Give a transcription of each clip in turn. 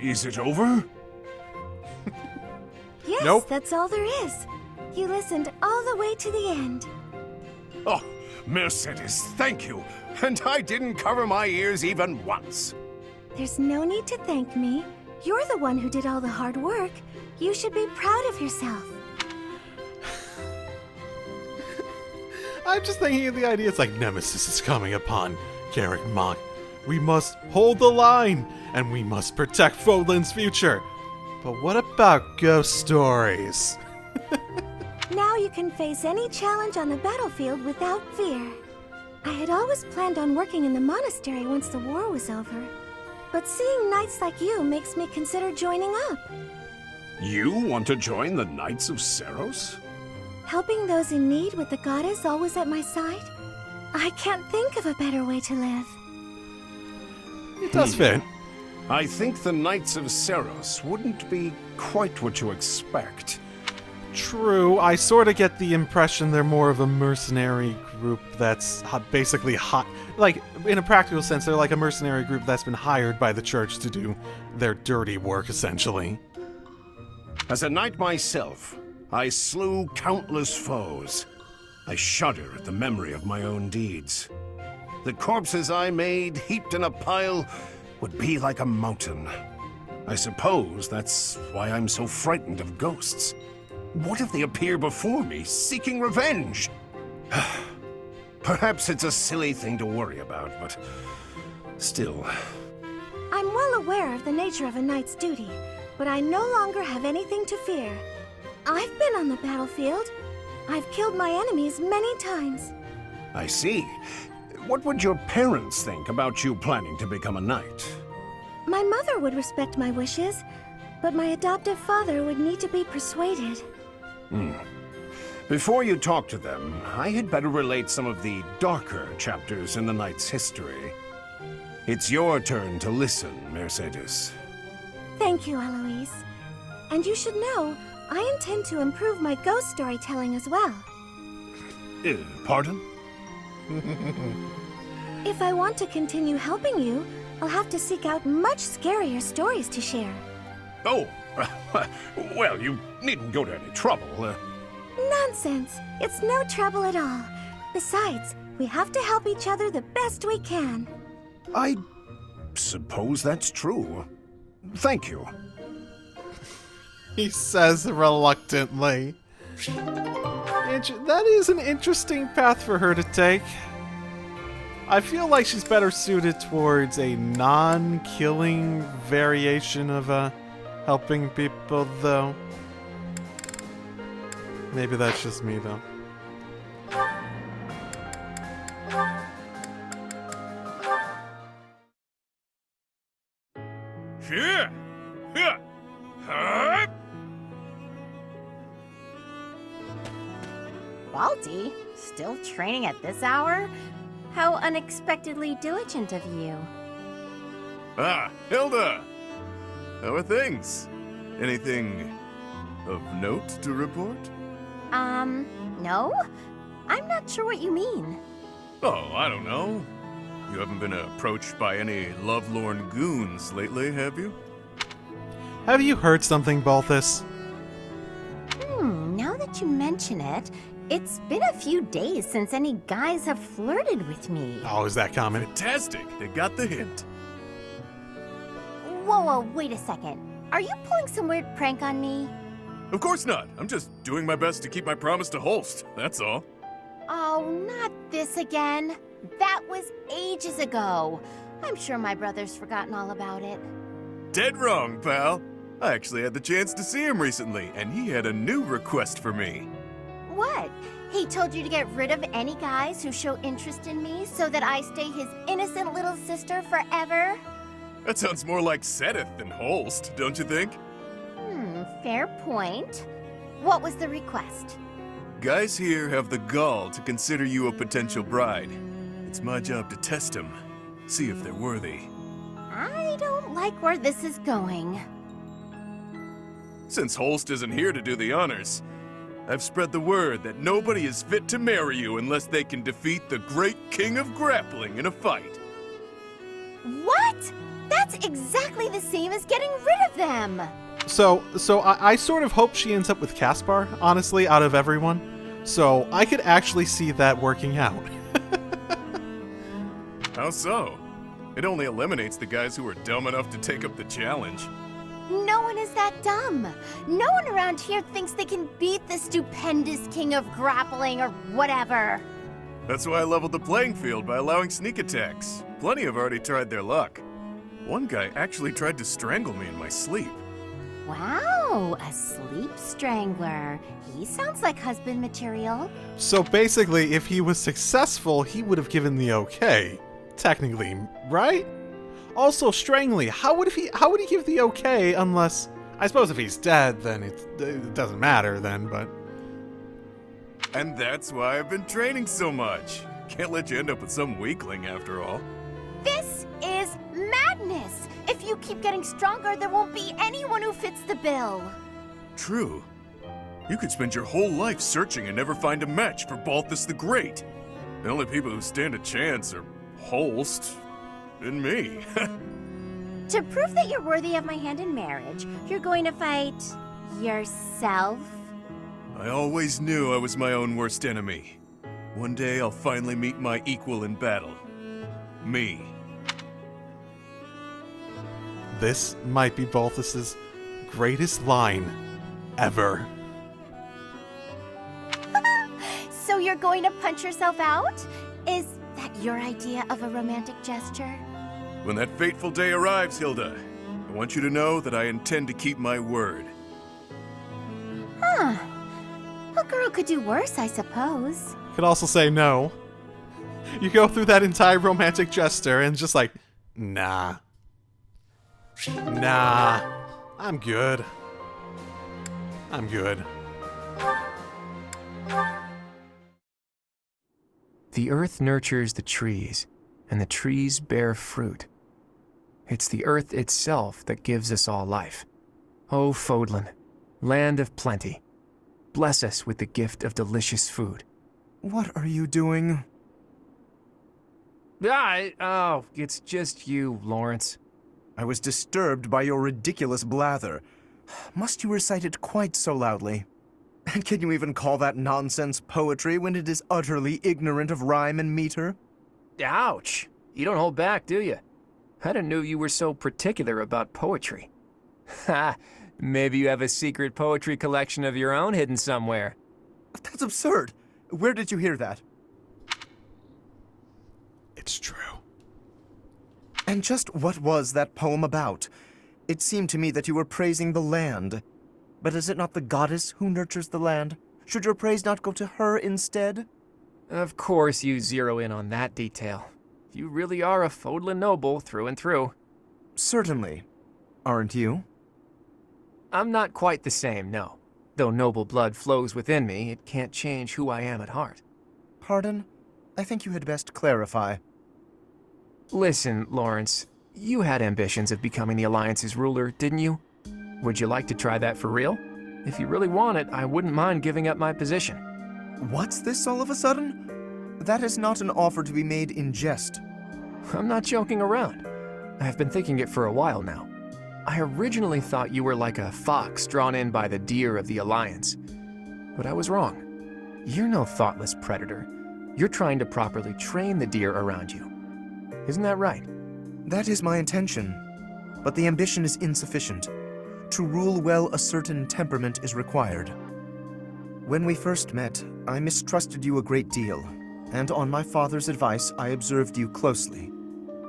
Is it over? Yes, Nope. That's all there is. You listened all the way to the end. Oh, Mercedes, thank you. And I didn't cover my ears even once. There's no need to thank me. You're the one who did all the hard work. You should be proud of yourself. I'm just thinking of the idea. It's like Nemesis is coming upon Garrick Mach. We must hold the line, and we must protect Fodlan's future. But what about ghost stories? Now you can face any challenge on the battlefield without fear. I had always planned on working in the monastery once the war was over. But seeing knights like you makes me consider joining up. You want to join the Knights of Seros? Helping those in need with the goddess always at my side? I can't think of a better way to live. It does fit. I think the Knights of Seros wouldn't be quite what you expect. True, I sort of get the impression they're more of a mercenary group that's basically hot. Like, in a practical sense, they're like a mercenary group that's been hired by the church to do their dirty work, essentially. As a knight myself, I slew countless foes. I shudder at the memory of my own deeds. The corpses I made, heaped in a pile, would be like a mountain. I suppose that's why I'm so frightened of ghosts. What if they appear before me, seeking revenge? Perhaps it's a silly thing to worry about, but still. I'm well aware of the nature of a knight's duty, but I no longer have anything to fear. I've been on the battlefield. I've killed my enemies many times. I see. What would your parents think about you planning to become a knight? My mother would respect my wishes, but my adoptive father would need to be persuaded. Before you talk to them, I had better relate some of the darker chapters in the knight's history. It's your turn to listen, Mercedes. Thank you, Eloise. And you should know, I intend to improve my ghost storytelling as well. Pardon? If I want to continue helping you, I'll have to seek out much scarier stories to share. Oh, well, you needn't go to any trouble. Nonsense! It's no trouble at all. Besides, we have to help each other the best we can. I suppose that's true. Thank you. He says reluctantly. That is an interesting path for her to take. I feel like she's better suited towards a non-killing variation of helping people, though. Maybe that's just me, though. Balti? Still training at this hour? How unexpectedly diligent of you. Ah, Hilda! How are things? Anything of note to report? No? I'm not sure what you mean. Oh, I don't know. You haven't been approached by any lovelorn goons lately, have you? Have you heard something, Balthus? Now that you mention it, it's been a few days since any guys have flirted with me. Oh, is that common? Fantastic! They got the hint. Whoa, wait a second. Are you pulling some weird prank on me? Of course not. I'm just doing my best to keep my promise to Holst, that's all. Oh, not this again. That was ages ago. I'm sure my brother's forgotten all about it. Dead wrong, pal. I actually had the chance to see him recently, and he had a new request for me. What? He told you to get rid of any guys who show interest in me so that I stay his innocent little sister forever? That sounds more like Seth than Holst, don't you think? Fair point. What was the request? Guys here have the gall to consider you a potential bride. It's my job to test them, see if they're worthy. I don't like where this is going. Since Holst isn't here to do the honors, I've spread the word that nobody is fit to marry you unless they can defeat the great king of grappling in a fight. What? That's exactly the same as getting rid of them. So I sort of hope she ends up with Caspar, honestly, out of everyone. So I could actually see that working out. How so? It only eliminates the guys who are dumb enough to take up the challenge. No one is that dumb. No one around here thinks they can beat the stupendous king of grappling or whatever. That's why I leveled the playing field by allowing sneak attacks. Plenty have already tried their luck. One guy actually tried to strangle me in my sleep. Wow, a sleep strangler. He sounds like husband material. So basically, if he was successful, he would have given the okay. Technically, right? Also, strangling. How would he give the okay unless... I suppose if he's dead, then it doesn't matter then, but... And that's why I've been training so much. Can't let you end up with some weakling after all. This is madness! If you keep getting stronger, there won't be anyone who fits the bill. True. You could spend your whole life searching and never find a match for Balthus the Great. The only people who stand a chance are Holst and me. To prove that you're worthy of my hand in marriage, you're going to fight yourself? I always knew I was my own worst enemy. One day I'll finally meet my equal in battle. Me. This might be Balthus's greatest line ever. So you're going to punch yourself out? Is that your idea of a romantic gesture? When that fateful day arrives, Hilda, I want you to know that I intend to keep my word. Huh. A girl could do worse, I suppose. Could also say no. You go through that entire romantic gesture and just like, nah. Nah. I'm good. I'm good. The earth nurtures the trees, and the trees bear fruit. It's the earth itself that gives us all life. O Fodlan, land of plenty, bless us with the gift of delicious food. What are you doing? Oh, it's just you, Lawrence. I was disturbed by your ridiculous blather. Must you recite it quite so loudly? And can you even call that nonsense poetry when it is utterly ignorant of rhyme and meter? Ouch! You don't hold back, do you? I didn't know you were so particular about poetry. Ha! Maybe you have a secret poetry collection of your own hidden somewhere. That's absurd. Where did you hear that? It's true. And just what was that poem about? It seemed to me that you were praising the land. But is it not the goddess who nurtures the land? Should your praise not go to her instead? Of course you zero in on that detail. You really are a Fodlan noble through and through. Certainly. Aren't you? I'm not quite the same, no. Though noble blood flows within me, it can't change who I am at heart. Pardon? I think you had best clarify. Listen, Lawrence, you had ambitions of becoming the Alliance's ruler, didn't you? Would you like to try that for real? If you really want it, I wouldn't mind giving up my position. What's this all of a sudden? That is not an offer to be made in jest. I'm not joking around. I've been thinking it for a while now. I originally thought you were like a fox drawn in by the deer of the Alliance. But I was wrong. You're no thoughtless predator. You're trying to properly train the deer around you. Isn't that right? That is my intention. But the ambition is insufficient. To rule well, a certain temperament is required. When we first met, I mistrusted you a great deal, and on my father's advice, I observed you closely.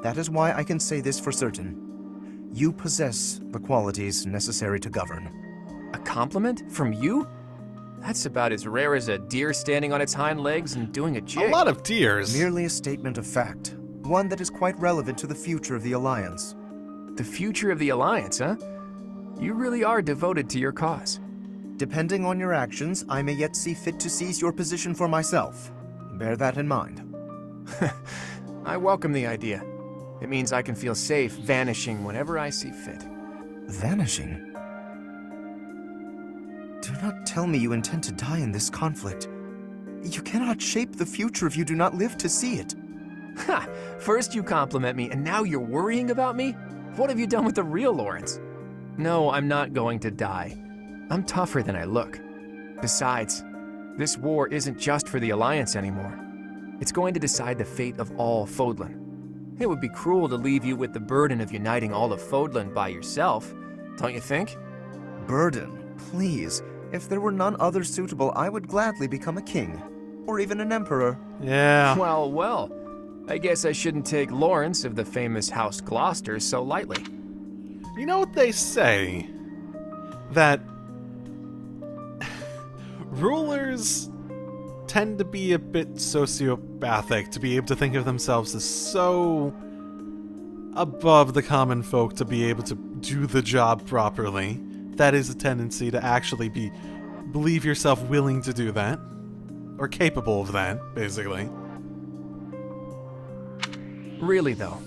That is why I can say this for certain. You possess the qualities necessary to govern. A compliment? From you? That's about as rare as a deer standing on its hind legs and doing a jig. A lot of deers. Merely a statement of fact, one that is quite relevant to the future of the Alliance. The future of the Alliance, huh? You really are devoted to your cause. Depending on your actions, I may yet see fit to seize your position for myself. Bear that in mind. I welcome the idea. It means I can feel safe vanishing whenever I see fit. Vanishing? Do not tell me you intend to die in this conflict. You cannot shape the future if you do not live to see it. Ha! First you compliment me, and now you're worrying about me? What have you done with the real Lawrence? No, I'm not going to die. I'm tougher than I look. Besides, this war isn't just for the Alliance anymore. It's going to decide the fate of all Fodlan. It would be cruel to leave you with the burden of uniting all of Fodlan by yourself, don't you think? Burden, please. If there were none other suitable, I would gladly become a king. Or even an emperor. Yeah. Well, I guess I shouldn't take Lawrence of the famous House Gloucester so lightly. You know what they say? That rulers tend to be a bit sociopathic, to be able to think of themselves as so above the common folk to be able to do the job properly. That is a tendency to actually believe yourself willing to do that. Or capable of that, basically. Really, though,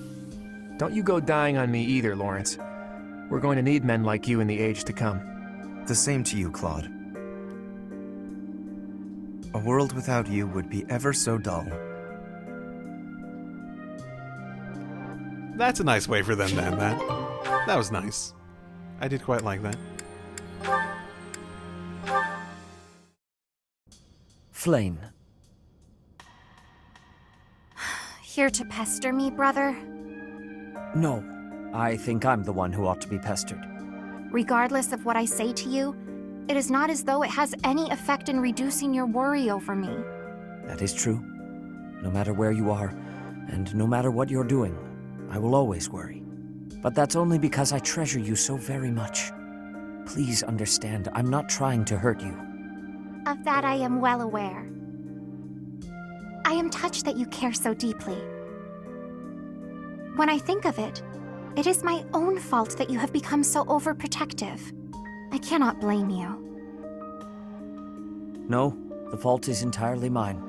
don't you go dying on me either, Lawrence. We're going to need men like you in the age to come. The same to you, Claude. A world without you would be ever so dull. That's a nice way for them to end that. That was nice. I did quite like that. Flame. Here to pester me, brother? No, I think I'm the one who ought to be pestered. Regardless of what I say to you, it is not as though it has any effect in reducing your worry over me. That is true. No matter where you are, and no matter what you're doing, I will always worry. But that's only because I treasure you so very much. Please understand, I'm not trying to hurt you. Of that I am well aware. I am touched that you care so deeply. When I think of it, it is my own fault that you have become so overprotective. I cannot blame you. No, the fault is entirely mine.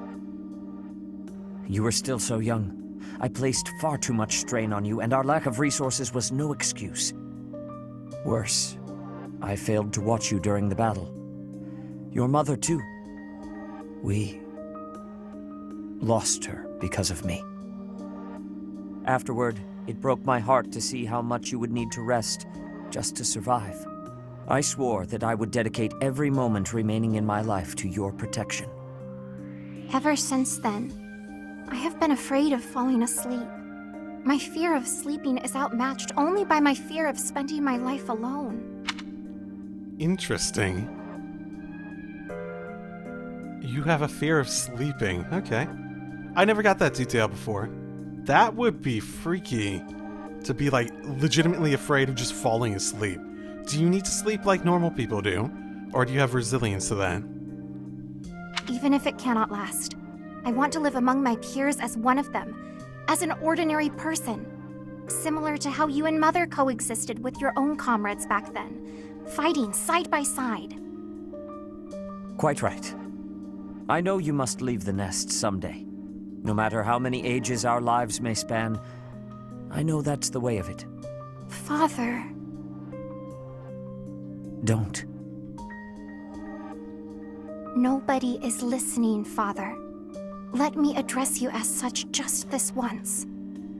You were still so young. I placed far too much strain on you, and our lack of resources was no excuse. Worse, I failed to watch you during the battle. Your mother, too. We lost her because of me. Afterward, it broke my heart to see how much you would need to rest just to survive. I swore that I would dedicate every moment remaining in my life to your protection. Ever since then, I have been afraid of falling asleep. My fear of sleeping is outmatched only by my fear of spending my life alone. Interesting. You have a fear of sleeping. Okay. I never got that detail before. That would be freaky to be, like, legitimately afraid of just falling asleep. Do you need to sleep like normal people do? Or do you have resilience to that? Even if it cannot last, I want to live among my peers as one of them, as an ordinary person. Similar to how you and Mother coexisted with your own comrades back then, fighting side by side. Quite right. I know you must leave the nest someday. No matter how many ages our lives may span, I know that's the way of it. Father... Don't. Nobody is listening, Father. Let me address you as such just this once.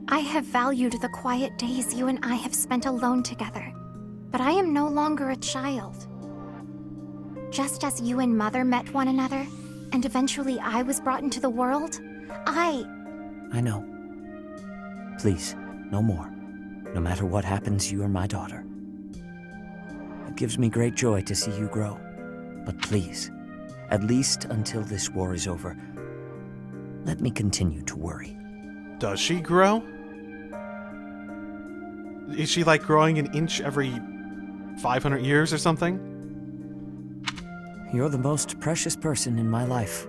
I have valued the quiet days you and I have spent alone together, but I am no longer a child. Just as you and Mother met one another, and eventually I was brought into the world, I know. Please, no more. No matter what happens, you are my daughter. It gives me great joy to see you grow. But please, at least until this war is over, let me continue to worry. Does she grow? Is she, like, growing an inch every 500 years or something? You're the most precious person in my life.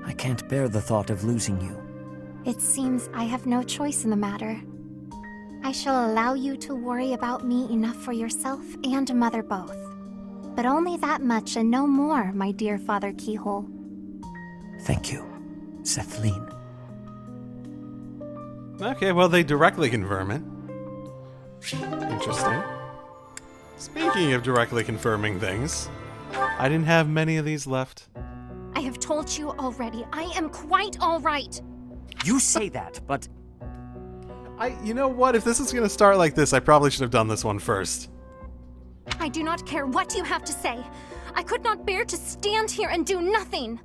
I can't bear the thought of losing you. It seems I have no choice in the matter. I shall allow you to worry about me enough for yourself and Mother both. But only that much and no more, my dear Father Keyhole. Thank you, Sethleen. Okay, well, they directly confirm it. Interesting. Speaking of directly confirming things, I didn't have many of these left. I have told you already, I am quite all right. You say that, but You know what? If this is gonna start like this, I probably should have done this one first. I do not care what you have to say. I could not bear to stand here and do nothing.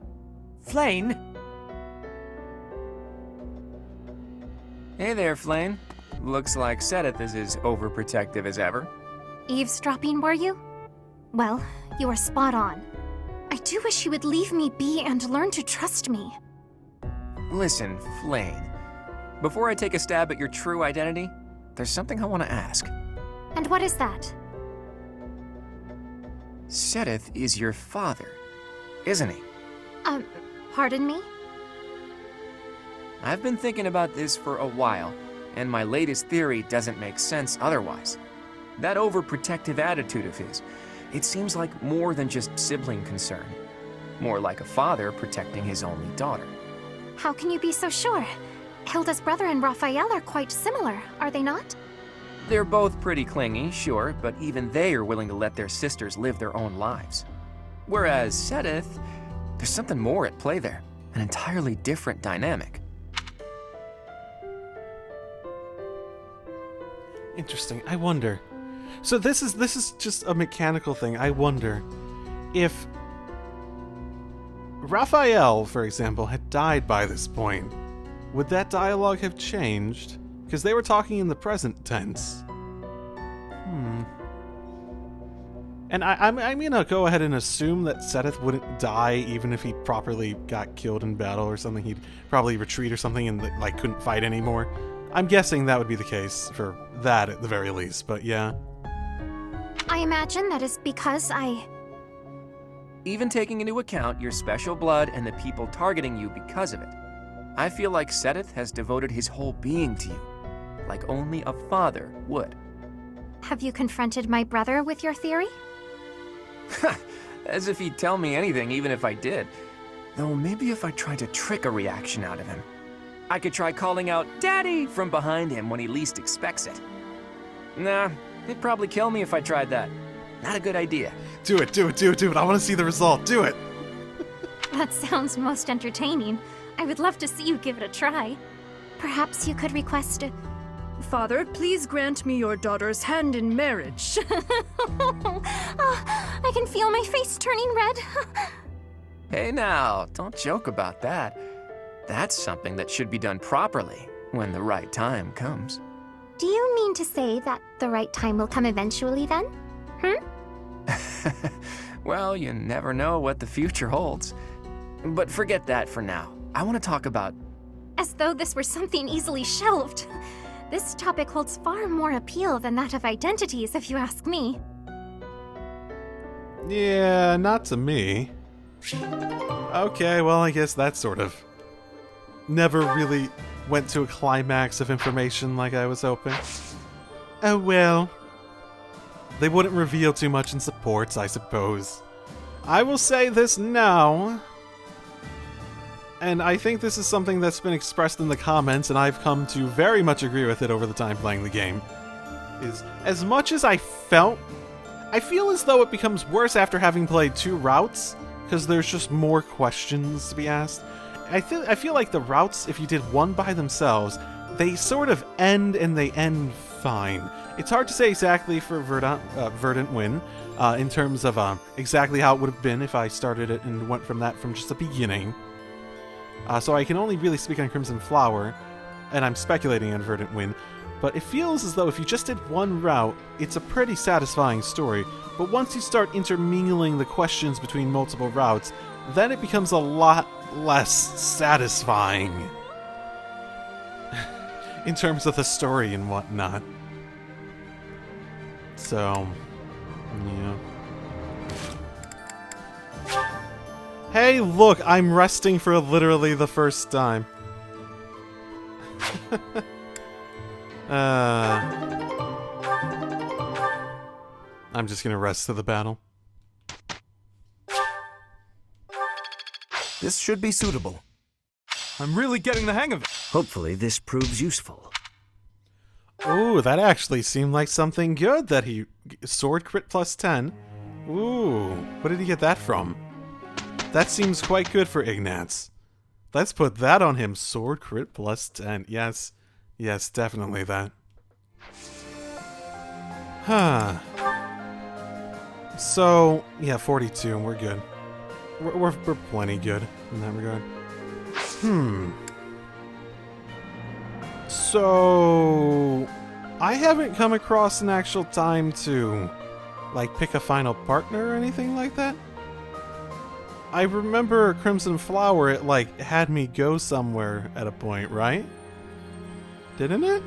Flane? Hey there, Flane. Looks like Sedith is as overprotective as ever. Eavesdropping, were you? Well, you are spot on. I do wish you would leave me be and learn to trust me. Listen, Flane. Before I take a stab at your true identity, there's something I want to ask. And what is that? Sedith is your father, isn't he? Pardon me? I've been thinking about this for a while, and my latest theory doesn't make sense otherwise. That overprotective attitude of his, it seems like more than just sibling concern. More like a father protecting his only daughter. How can you be so sure? Hilda's brother and Raphael are quite similar, are they not? They're both pretty clingy, sure, but even they are willing to let their sisters live their own lives. Whereas Sedith, there's something more at play there, an entirely different dynamic. Interesting. I wonder. So this is just a mechanical thing. I wonder if Raphael, for example, had died by this point, would that dialogue have changed? Because they were talking in the present tense. And I'm gonna go ahead and assume that Sedith wouldn't die even if he properly got killed in battle or something. He'd probably retreat or something and like couldn't fight anymore. I'm guessing that would be the case for that at the very least, but yeah. I imagine that is because Even taking into account your special blood and the people targeting you because of it, I feel like Sedith has devoted his whole being to you, like only a father would. Have you confronted my brother with your theory? As if he'd tell me anything, even if I did. Though maybe if I tried to trick a reaction out of him. I could try calling out, "Daddy!" from behind him when he least expects it. Nah, he'd probably kill me if I tried that. Not a good idea. Do it. I want to see the result. Do it. That sounds most entertaining. I would love to see you give it a try. Perhaps you could request Father, please grant me your daughter's hand in marriage. I can feel my face turning red. Hey now, don't joke about that. That's something that should be done properly when the right time comes. Do you mean to say that the right time will come eventually then? Well, you never know what the future holds. But forget that for now. I want to talk about... As though this were something easily shelved. This topic holds far more appeal than that of identities, if you ask me. Yeah, not to me. Okay, well, I guess that sort of never really went to a climax of information like I was hoping. Oh well. They wouldn't reveal too much in supports, I suppose. I will say this now, and I think this is something that's been expressed in the comments, and I've come to very much agree with it over the time playing the game, is as much as I feel as though it becomes worse after having played 2 routes, because there's just more questions to be asked. I feel like the routes, if you did one by themselves, they sort of end and they end fine. It's hard to say exactly for Verdant Win, in terms of exactly how it would have been if I started it and went from just the beginning. So I can only really speak on Crimson Flower, and I'm speculating on Verdant Win, but it feels as though if you just did one route, it's a pretty satisfying story, but once you start intermingling the questions between multiple routes, then it becomes a lot less satisfying. In terms of the story and whatnot. So, yeah. Hey, look, I'm resting for literally the first time. I'm just gonna rest to the battle. This should be suitable. I'm really getting the hang of it. hopefully this proves useful. Ooh, that actually seemed like something good that he... Sword crit plus 10. Ooh, where did he get that from? That seems quite good for Ignatz. Let's put that on him. Sword crit plus 10. Yes. Yes, definitely that. Huh. So, yeah, 42, and we're good. We're plenty good in that regard. So, I haven't come across an actual time to, like, pick a final partner or anything like that. I remember Crimson Flower, it, like, had me go somewhere at a point, right? Didn't it?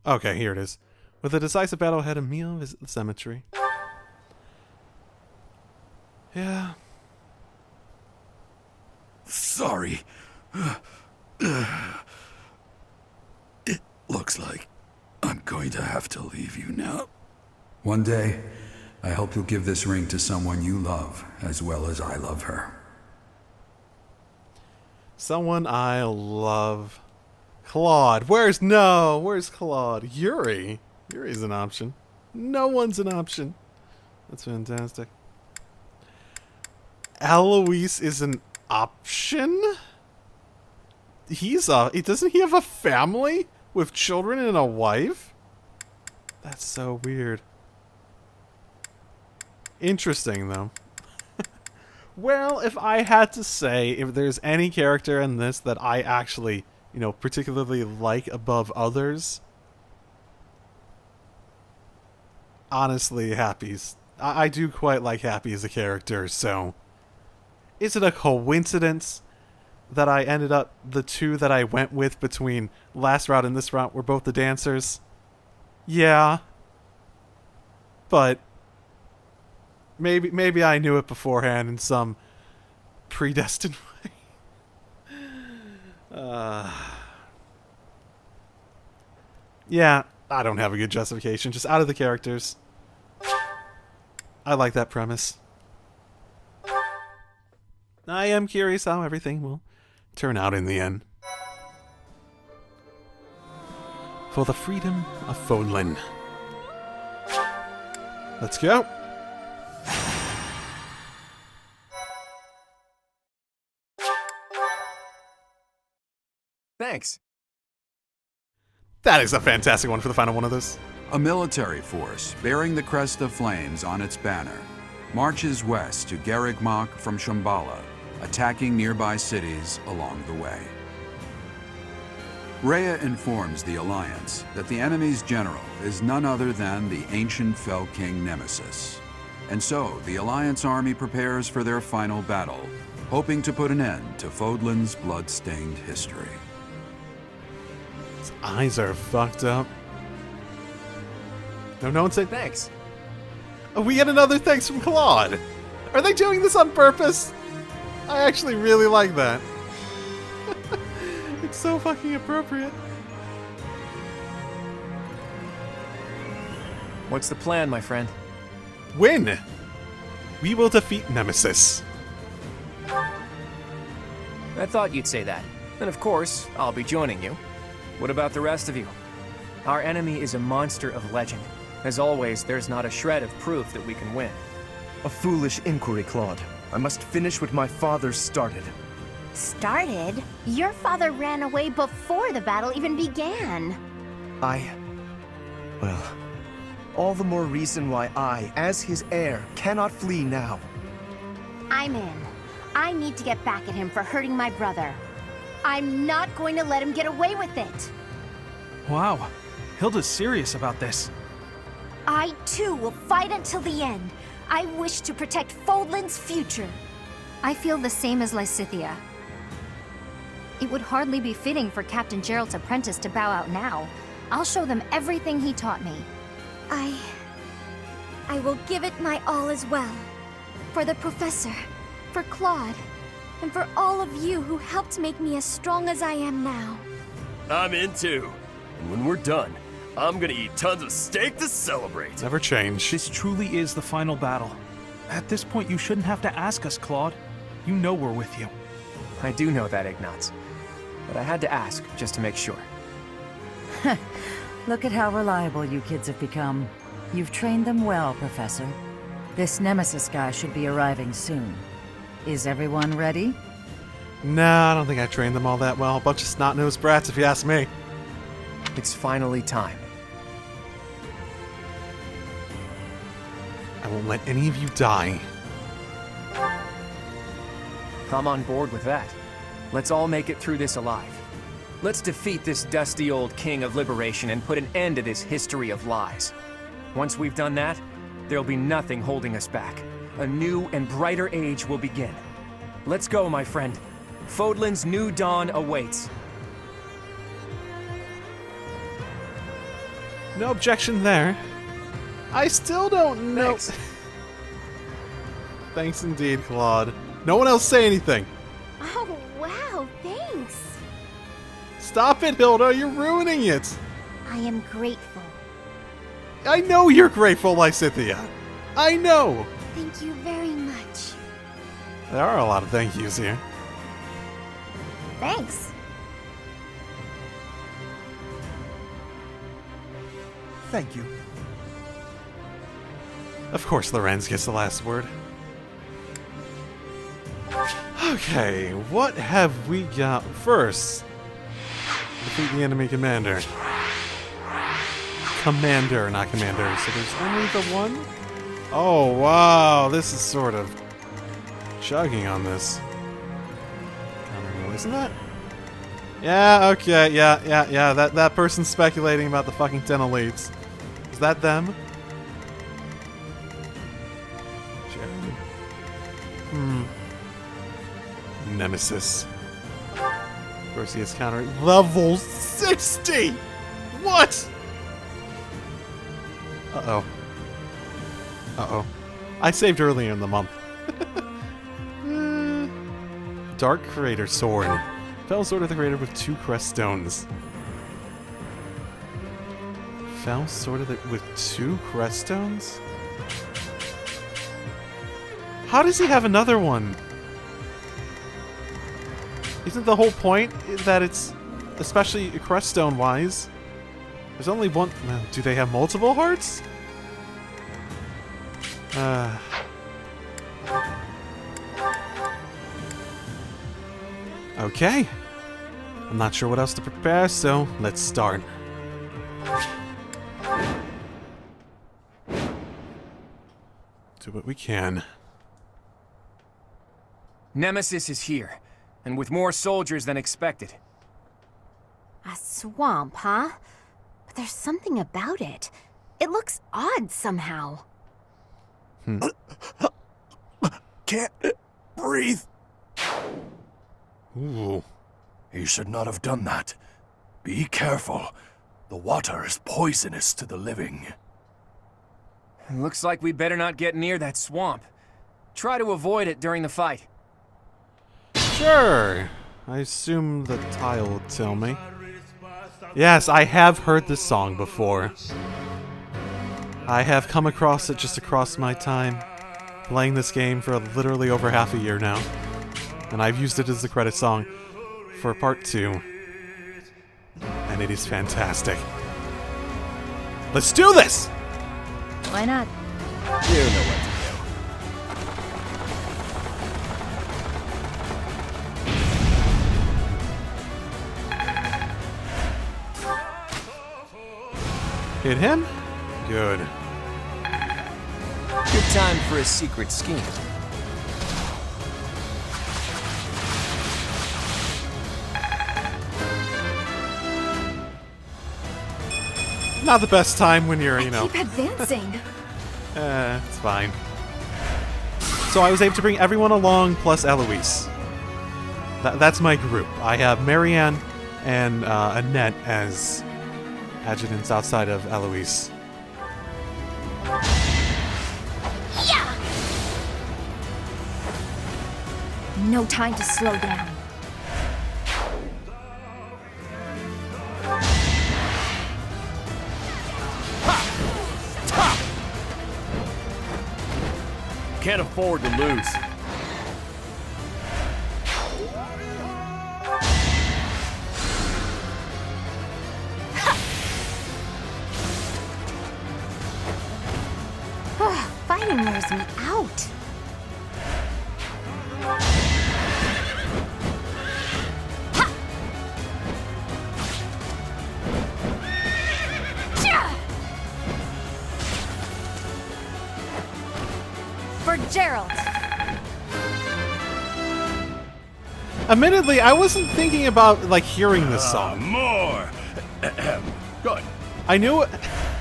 Okay, here it is. With a decisive battle ahead, Emil visit the cemetery. Yeah. Sorry. It looks like I'm going to have to leave you now. One day, I hope you'll give this ring to someone you love as well as I love her. Someone I love. Claude. Where's Claude? Yuri. Yuri's an option. No one's an option. That's fantastic. Eloise is an option? Doesn't he have a family with children and a wife? That's so weird. Interesting, though. Well, if I had to say, if there's any character in this that I actually, you know, particularly like above others, honestly, Happy's. I do quite like Happy as a character, so is it a coincidence that I ended up, the two that I went with between last route and this route were both the dancers? Yeah. But maybe I knew it beforehand in some predestined way. Yeah, I don't have a good justification. Just out of the characters. I like that premise. I am curious how everything will turn out in the end. For the freedom of Fodlan. Let's go. Thanks. That is a fantastic one for the final one of this. A military force bearing the crest of flames on its banner marches west to Garrigmach from Shambhala, attacking nearby cities along the way. Rhea informs the Alliance that the enemy's general is none other than the ancient Fell King Nemesis. And so the Alliance army prepares for their final battle, hoping to put an end to Fodlan's blood-stained history. His eyes are fucked up. No one said Thanks. Oh, we get another thanks from Claude. Are they doing this on purpose? I actually really like that. It's so fucking appropriate. What's the plan, my friend? Win! We will defeat Nemesis. I thought you'd say that. And of course, I'll be joining you. What about the rest of you? Our enemy is a monster of legend. As always, there's not a shred of proof that we can win. A foolish inquiry, Claude. I must finish what my father started. Started? Your father ran away before the battle even began. Well, all the more reason why I, as his heir, cannot flee now. I'm in. I need to get back at him for hurting my brother. I'm not going to let him get away with it. Wow, Hilda's serious about this. I, too, will fight until the end. I wish to protect Fodlan's future. I feel the same as Lysithea. It would hardly be fitting for Captain Gerald's apprentice to bow out now. I'll show them everything he taught me. I will give it my all as well. For the Professor, for Claude, and for all of you who helped make me as strong as I am now. I'm in too. And when we're done, I'm gonna eat tons of steak to celebrate. Never change. This truly is the final battle. At this point, you shouldn't have to ask us, Claude. You know we're with you. I do know that, Ignatz. But I had to ask, just to make sure. Look at how reliable you kids have become. You've trained them well, Professor. This Nemesis guy should be arriving soon. Is everyone ready? Nah, I don't think I trained them all that well. A bunch of snot-nosed brats, if you ask me. It's finally time. I won't let any of you die. I'm on board with that. Let's all make it through this alive. Let's defeat this dusty old king of liberation and put an end to this history of lies. Once we've done that, there'll be nothing holding us back. A new and brighter age will begin. Let's go, my friend. Fodlan's new dawn awaits. No objection there. I still don't know. Thanks. Thanks indeed, Claude. No one else say anything. Oh, wow, thanks. Stop it, Hilda. You're ruining it. I am grateful. I know you're grateful, Lysithia. I know. Thank you very much. There are a lot of thank yous here. Thanks. Thank you. Of course, Lorenz gets the last word. Okay, what have we got first? Defeat the enemy commander. Commander, not commander. So there's only the one? Oh, wow. This is sort of chugging on this. I don't know, isn't that? Yeah, okay, yeah. That person's speculating about the fucking 10 elites. Is that them? Nemesis. Of course, he has counter level 60! What? Uh-oh. Uh-oh. I saved earlier in the month. Dark Creator Sword. Fell Sword of the Creator with 2 crest stones. Fell Sword of the... with 2 crest stones? How does he have another one? Isn't the whole point that it's, especially creststone wise, there's only one? Well, do they have multiple hearts? Okay. I'm not sure what else to prepare, so let's start. Do what we can. Nemesis is here, and with more soldiers than expected. A swamp, huh? But there's something about it. It looks odd somehow. Can't breathe. Ooh. He should not have done that. Be careful. The water is poisonous to the living. Looks like we better not get near that swamp. Try to avoid it during the fight. Sure. I assume the tile will tell me. Yes, I have heard this song before. I have come across it just across my time, playing this game for literally over half a year now. And I've used it as the credit song for part 2. And it is fantastic. Let's do this! Why not? You know what to Hit him? Good. Good time for a secret scheme. Not the best time when you're, you know... Keep advancing. It's fine. So I was able to bring everyone along plus Eloise. That's my group. I have Marianne and Annette as adjutants outside of Eloise. Yeah! No time to slow down. Can't afford to lose. wears me out. For Gerald. Admittedly, I wasn't thinking about like hearing this song. More. Good. I knew it.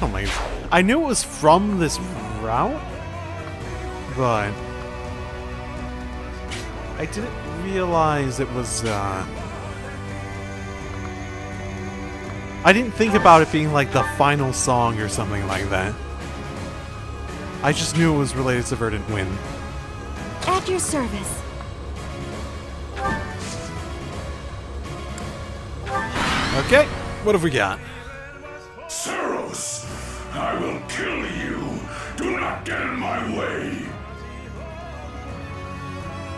Oh my God. I knew it was from this route, but I didn't realize it was. I didn't think about it being like the final song or something like that. I just knew it was related to Verdant Wind. At your service. Okay, what have we got? Saros, I will kill you. Do not get in my way.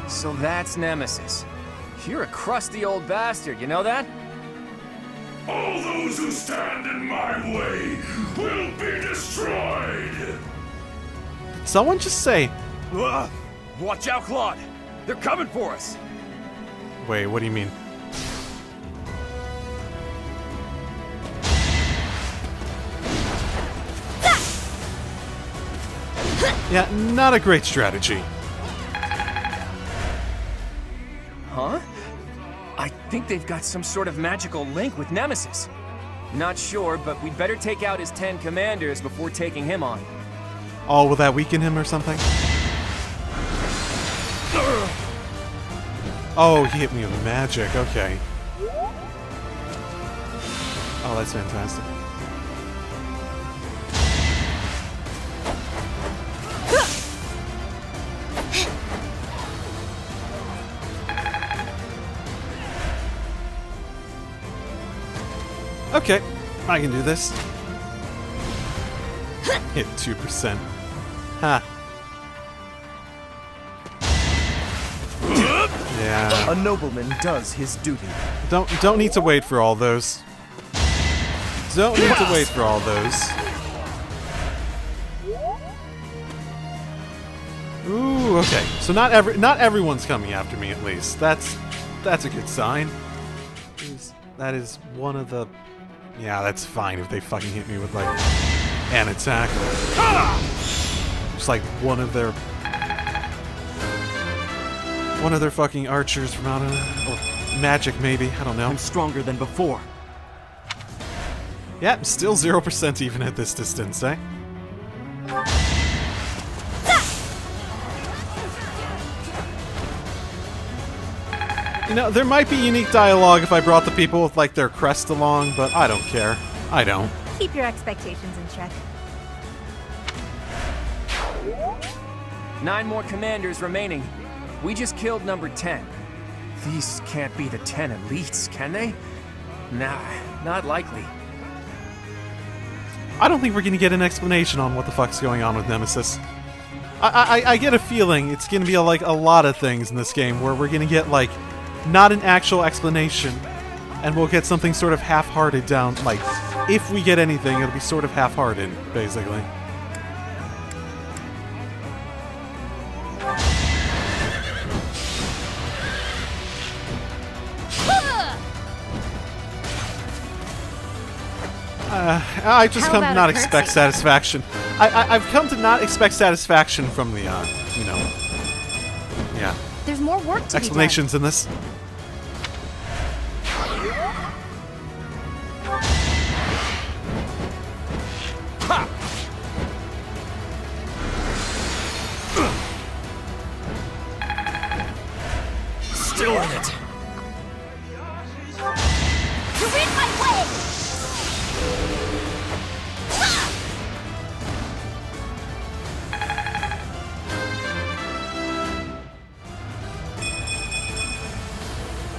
So that's Nemesis. You're a crusty old bastard, you know that? All those who stand in my way will be destroyed. Did someone just say... Watch out, Claude! They're coming for us! Wait, what do you mean? Yeah, not a great strategy. Huh? I think they've got some sort of magical link with Nemesis. Not sure, but we'd better take out his 10 commanders before taking him on. Oh, will that weaken him or something? Oh, he hit me with magic, okay. Oh, that's fantastic. Okay, I can do this. Hit 2%. Ha. Yeah. A nobleman does his duty. Don't need to wait for all those. Don't need to wait for all those. Ooh, okay. So not everyone's coming after me at least. That's a good sign. That is one of the... Yeah, that's fine if they fucking hit me with, like, an attack. Just like one of their fucking archers from out of... Or magic, maybe. I don't know. I'm stronger than before. Yeah, still 0% even at this distance, eh? You know, there might be unique dialogue if I brought the people with, like, their crest along, but I don't care. I don't. Keep your expectations in check. 9 more commanders remaining. We just killed number 10. These can't be the 10 elites, can they? Nah, not likely. I don't think we're gonna get an explanation on what the fuck's going on with Nemesis. I get a feeling it's gonna be like a lot of things in this game where we're gonna get, like, not an actual explanation, and we'll get something sort of half-hearted down, like, if we get anything, it'll be sort of half-hearted, basically. I've just come to not expect satisfaction. I've come to not expect satisfaction from the, you know, yeah. There's more work to explanations in this. Ha! Still in it. You're in my way!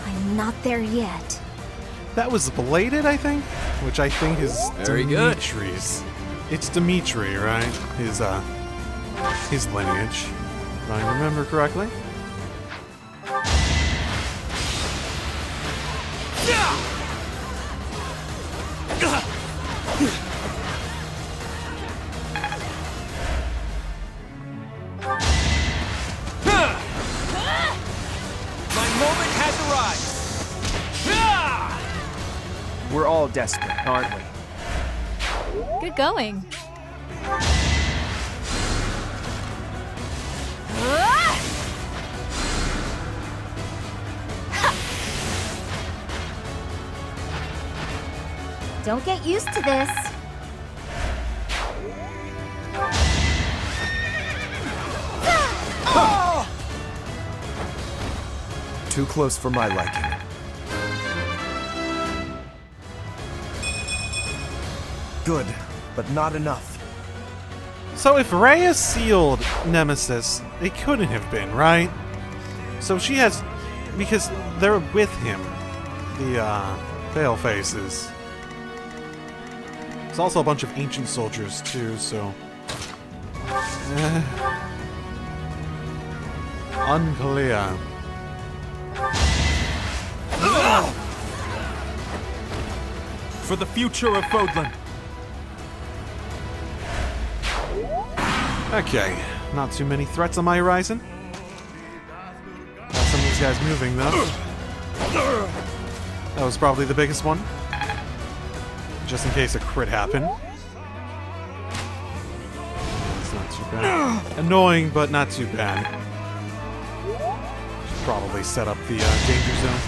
I'm not there yet. That was Bladed, I think? Which I think is Very good. Dimitri's. It's Dimitri, right? His lineage. If I remember correctly. We're all desperate, aren't we? Good going. Don't get used to this. Too close for my liking. Good, but not enough. So if Rhea sealed Nemesis, it couldn't have been, right? So she has... because they're with him, the Palefaces. There's also a bunch of ancient soldiers, too, so... unclear. For the future of Fodlan. Okay, not too many threats on my horizon. Got some of these guys moving, though. That was probably the biggest one. Just in case a crit happened. It's not too bad. Annoying, but not too bad. Should probably set up the danger zone.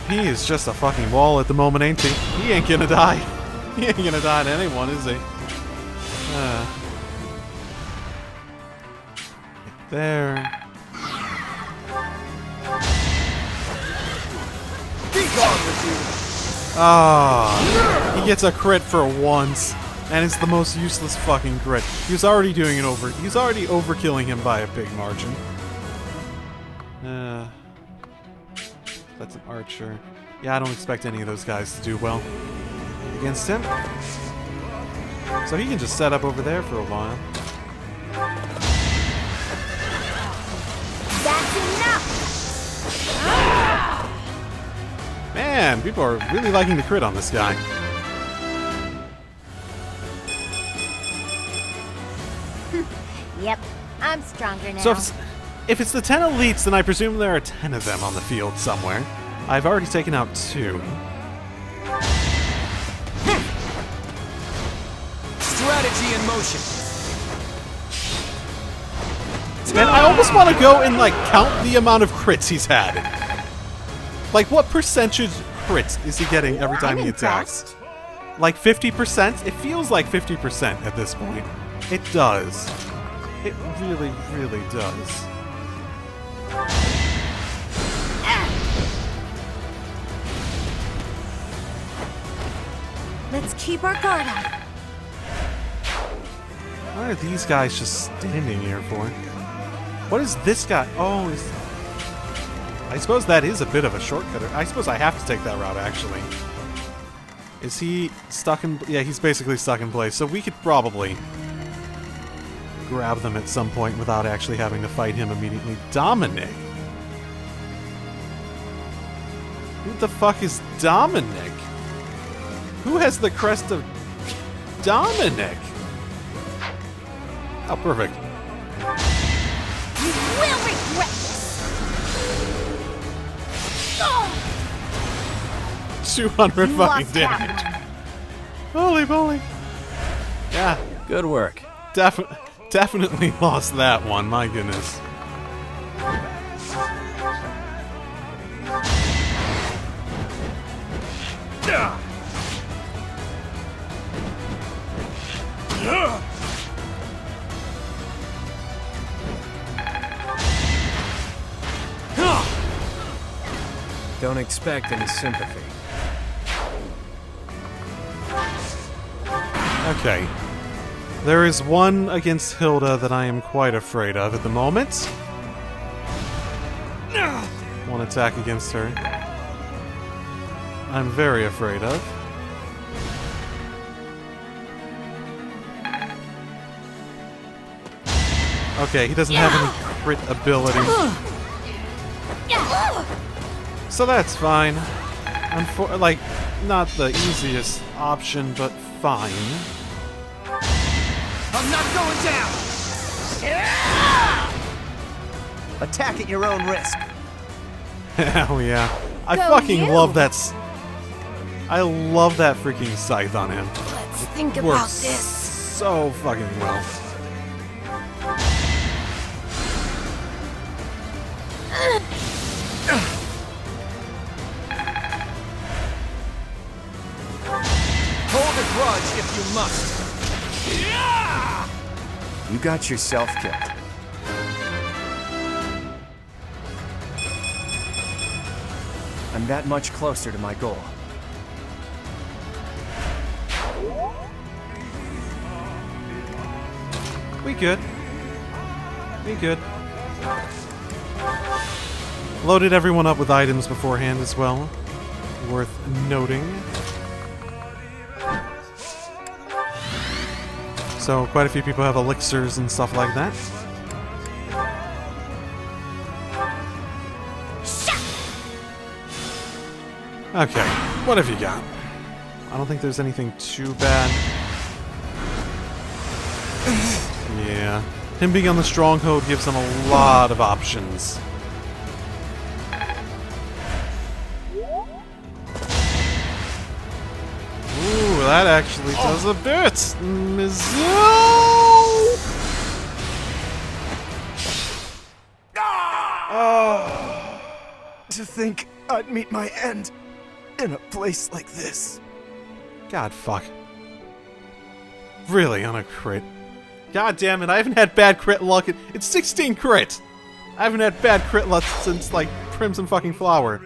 He is just a fucking wall at the moment, ain't he? He ain't gonna die. He ain't gonna die to anyone, is he? There. Ah, he gets a crit for once, and it's the most useless fucking crit. He was already doing it over. He was already overkilling him by a big margin. That's an archer. Yeah, I don't expect any of those guys to do well against him. So he can just set up over there for a while. That's enough! Man, people are really liking the crit on this guy. Yep, I'm stronger now. So if it's the 10 elites, then I presume there are 10 of them on the field somewhere. I've already taken out 2. Strategy in motion. Man, I almost want to go and, like, count the amount of crits he's had. Like, what percentage crits is he getting every time he attacks? Like 50%? It feels like 50% at this point. It does. It really, really does. Let's keep our guard up. What are these guys just standing here for? What is this guy? Oh, I suppose that is a bit of a shortcut. I suppose I have to take that route, actually. Is he stuck in... yeah, he's basically stuck in place. So we could probably grab them at some point without actually having to fight him immediately. Dominic? Who the fuck is Dominic? Who has the crest of Dominic? Oh, perfect. You will regret this! 200 fucking damage. Holy moly. Yeah. Good work. Definitely lost that one, my goodness. Don't expect any sympathy. Okay. There is one against Hilda that I am quite afraid of at the moment. One attack against her. I'm very afraid of. Okay, he doesn't have any crit ability. So that's fine. Like, not the easiest option, but fine. I'm not going down! Attack at your own risk. Hell yeah. I fucking love that. I love that freaking scythe on him. Let's think It about works this. so fucking well. Hold a grudge if you must. You got yourself killed. I'm that much closer to my goal. We good. We good. Loaded everyone up with items beforehand as well. Worth noting. So quite a few people have elixirs and stuff like that. Okay, what have you got? I don't think there's anything too bad. Yeah. Him being on the stronghold gives him a lot of options. Ooh, that actually does a bit. Mizzou! To think I'd meet my end in a place like this. God fuck. Really, on a crit. God damn it, I haven't had bad crit luck. It's 16 crit! I haven't had bad crit luck since, like, Crimson fucking Flower.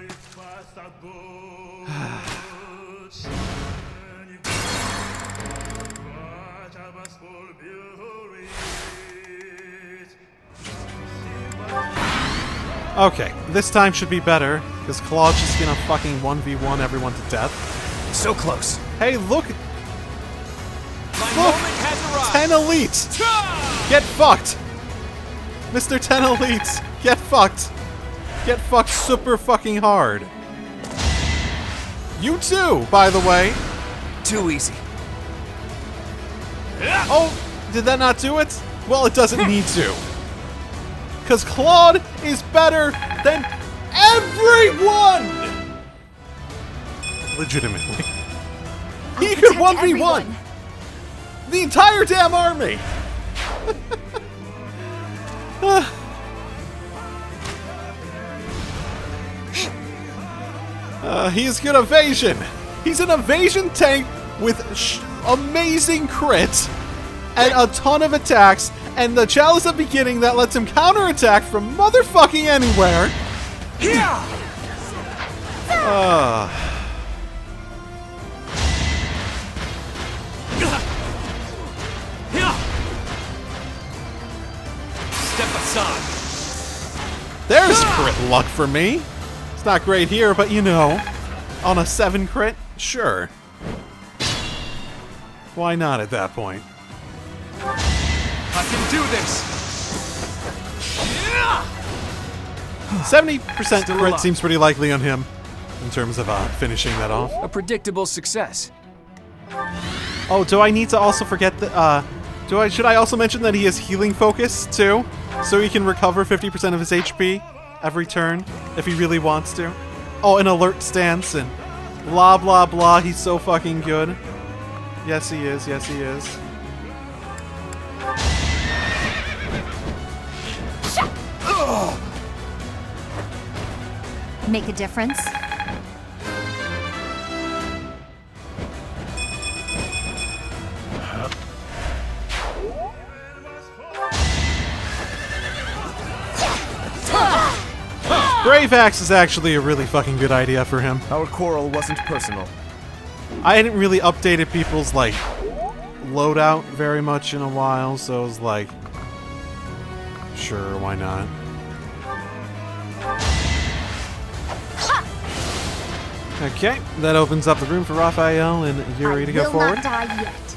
Okay, this time should be better, because Claude's just gonna fucking 1v1 everyone to death. So close. Hey, look! Look! 10 Elite! Get fucked! Mr. 10 Elite! Get fucked! Get fucked super fucking hard. You too, by the way. Too easy. Oh, did that not do it? Well, it doesn't need to. Because Claude is better than everyone! Legitimately. He could 1v1 the entire damn army! He's good evasion. He's an evasion tank with amazing crit and a ton of attacks, and the chalice at the beginning that lets him counterattack from motherfucking anywhere. Step aside. There's crit luck for me. It's not great here, but you know, on a 7 crit, sure. Why not at that point? I can do this. 70% crit seems pretty likely on him in terms of finishing that off. A predictable success. Oh, do I need to also forget that? Should I also mention that he has healing focus too, so he can recover 50% of his HP every turn if he really wants to. Oh, an alert stance and blah blah blah. He's so fucking good. Yes, he is. Yes, he is. Make a difference? Brave Axe is actually a really fucking good idea for him. Our quarrel wasn't personal. I hadn't really updated people's, like, loadout very much in a while, so I was like, sure, why not? Okay, that opens up the room for Raphael and Yuri to go forward. Not die yet.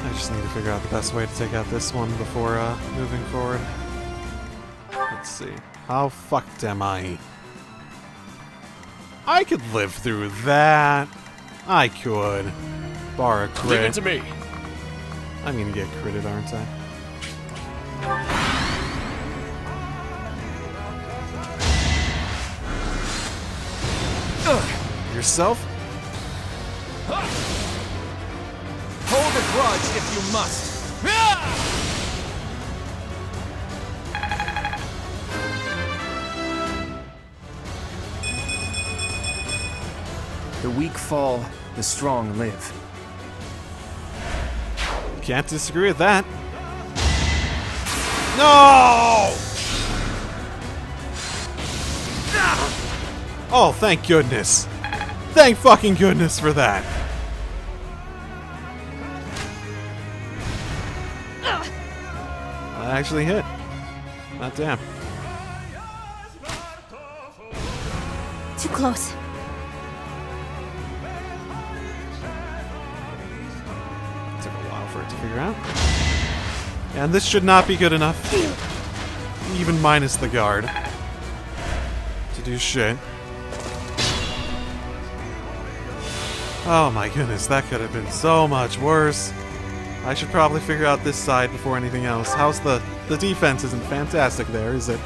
I just need to figure out the best way to take out this one before moving forward. Let's see. How fucked am I? I could live through that. I could. Bar a crit. Leave it to me. I'm gonna get critted, aren't I? yourself. Hold a grudge if you must. The weak fall, the strong live. Can't disagree with that. No! Oh, thank goodness. Thank fucking goodness for that. That actually hit. Not damn. Too close. Took a while for it to figure out. And this should not be good enough. Even minus the guard. To do shit. Oh my goodness, that could have been so much worse. I should probably figure out this side before anything else. How's the defense isn't fantastic there, is it?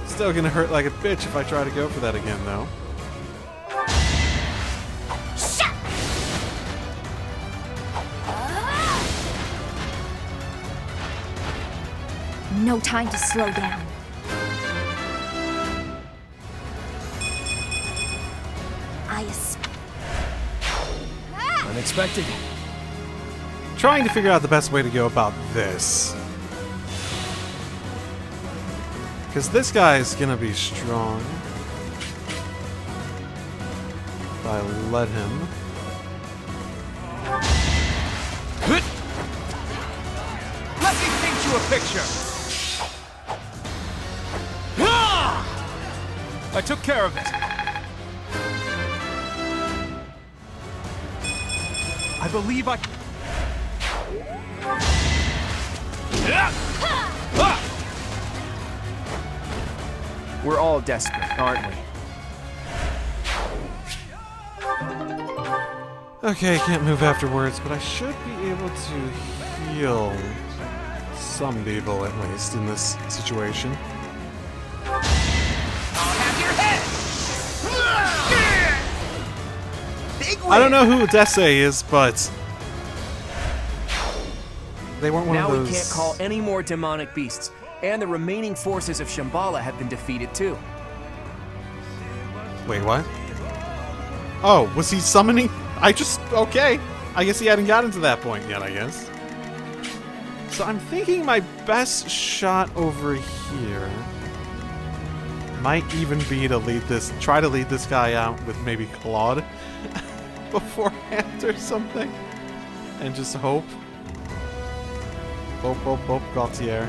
Still gonna hurt like a bitch if I try to go for that again, though. No time to slow down. Unexpected. Trying to figure out the best way to go about this. Because this guy is gonna be strong. If I let him. Let me paint you a picture. I took care of it. I believe I... We're all desperate, aren't we? Okay, can't move afterwards, but I should be able to heal some people at least in this situation. I don't know who Desse is, but they weren't one of those. Now we can't call any more demonic beasts, and the remaining forces of Shambhala have been defeated too. Wait, what? Oh, was he summoning? Okay. I guess he hadn't gotten to that point yet, I guess. So I'm thinking my best shot over here might even be to try to lead this guy out with maybe Claude beforehand or something. And just hope. Hope, Gautier.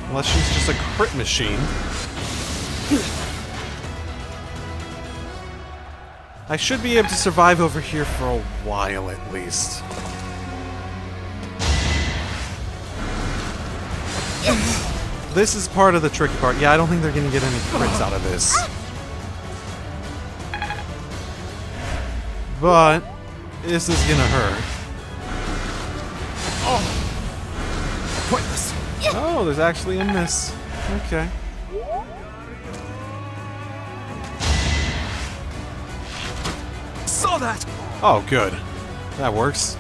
Unless she's just a crit machine. I should be able to survive over here for a while at least. This is part of the tricky part. Yeah, I don't think they're gonna get any crits out of this. But this is gonna hurt. Pointless. Oh, there's actually a miss. Okay. Saw that. Oh, good. That works.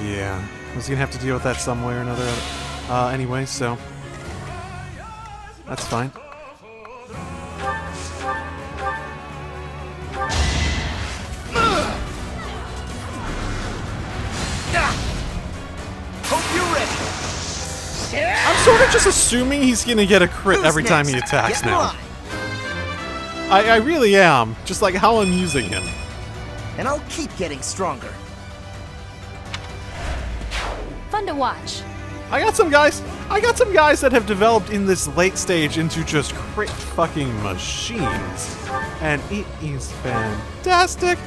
Yeah. I was gonna have to deal with that some way or another anyway, so that's fine. Hope you're ready. I'm sort of just assuming he's gonna get a crit every time he attacks now. I really am. Just like how I'm using him. And I'll keep getting stronger. Fun to watch. I got some guys that have developed in this late stage into just crit fucking machines. And it is fantastic.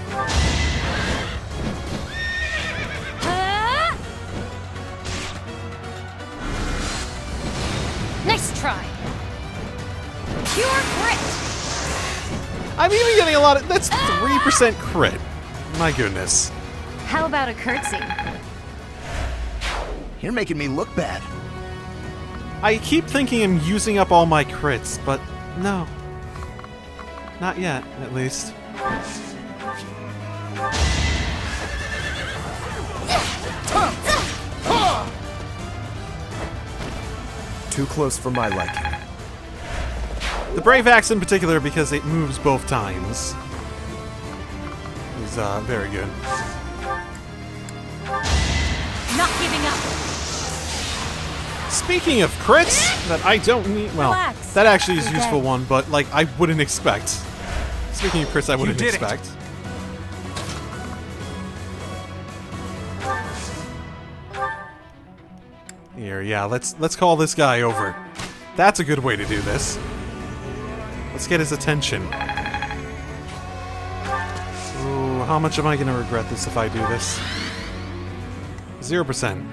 Nice try. Pure grit. I'm even getting a lot of... That's 3% crit. My goodness. How about a curtsy? You're making me look bad. I keep thinking I'm using up all my crits, but no. Not yet, at least. Too close for my liking. The Brave Axe in particular, because it moves both times, is very good. Not giving up. Speaking of crits that I don't need, well, Relax. that actually is a You're useful dead. one, but like I wouldn't expect. Speaking of crits, I wouldn't did it. expect. Here, yeah, let's call this guy over. That's a good way to do this. Let's get his attention. Ooh, how much am I gonna regret this if I do this? 0%.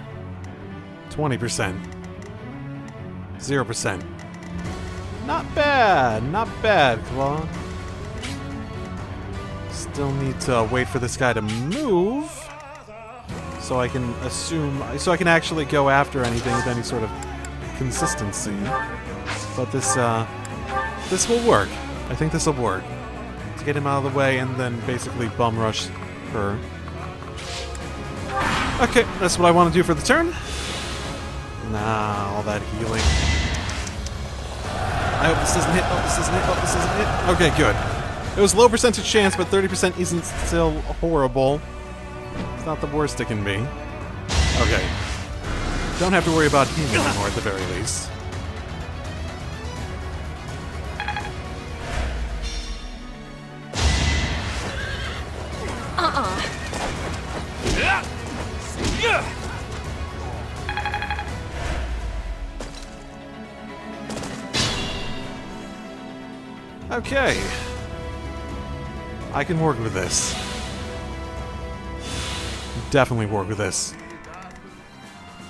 20%. 0%. Not bad, not bad, Claw. Still need to wait for this guy to move, so I can so I can actually go after anything with any sort of consistency. But this will work. I think this will work. To get him out of the way and then basically bum rush her. Okay, that's what I want to do for the turn. Nah, all that healing. I hope this doesn't hit. Oh, this doesn't hit. Oh, this doesn't hit. Okay, good. It was low percentage chance, but 30% isn't still horrible. It's not the worst it can be. Okay. Don't have to worry about healing anymore at the very least. Okay. I can work with this. Definitely work with this.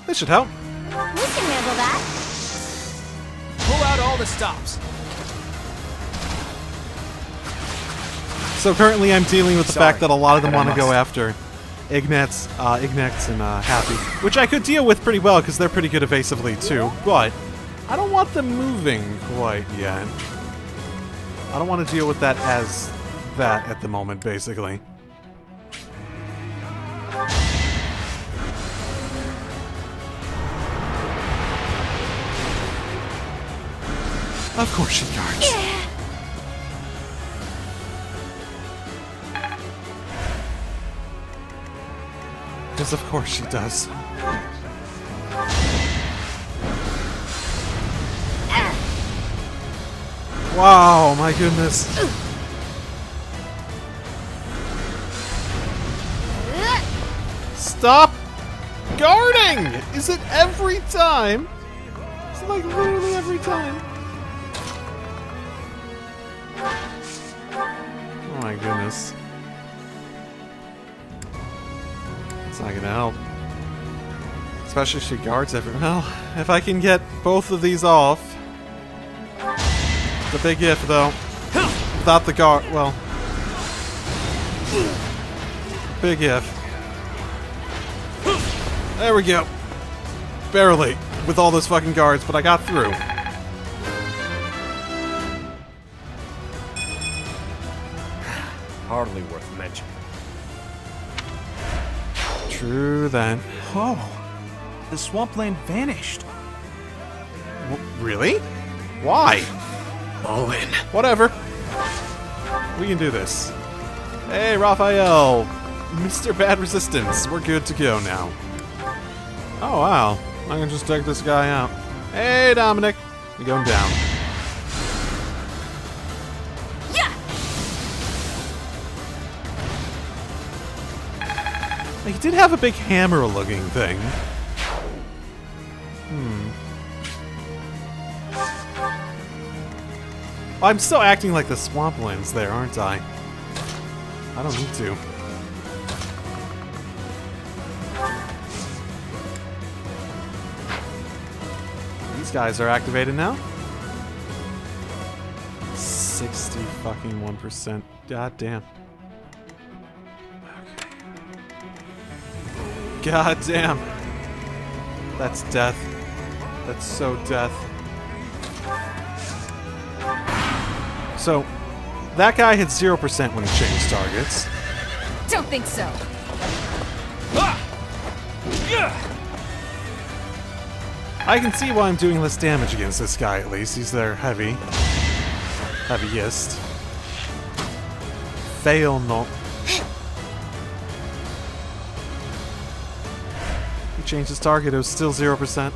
This should help. We can handle that. Pull out all the stops. So currently I'm dealing with the Sorry, fact that a lot of them but I want to go must. after Ignatz and Happy, which I could deal with pretty well because they're pretty good evasively too, but I don't want them moving quite yet. I don't want to deal with that as that at the moment, basically. Of course she guards. Because of course she does. Wow, my goodness. Stop guarding! Is it every time? It's like literally every time. Oh my goodness. It's not gonna help. Especially if she guards every. Well, if I can get both of these off. The big if, though. Without the guard. Well. Big if. There we go. Barely. With all those fucking guards, but I got through. Hardly worth mentioning. True that. Oh, the swampland vanished. Really? Why? All in. Whatever. We can do this. Hey, Raphael. Mr. Bad Resistance. We're good to go now. Oh, wow. I can just take this guy out. Hey, Dominic. You're going down. Yeah. He did have a big hammer-looking thing. I'm still acting like the swamplands there, aren't I? I don't need to. These guys are activated now. 60 fucking 1%. God damn. Okay. God damn. That's death. That's so death. So, that guy hit 0% when he changed targets. Don't think so. I can see why I'm doing less damage against this guy, at least. He's their heaviest. Fail not. He changed his target, it was still 0%.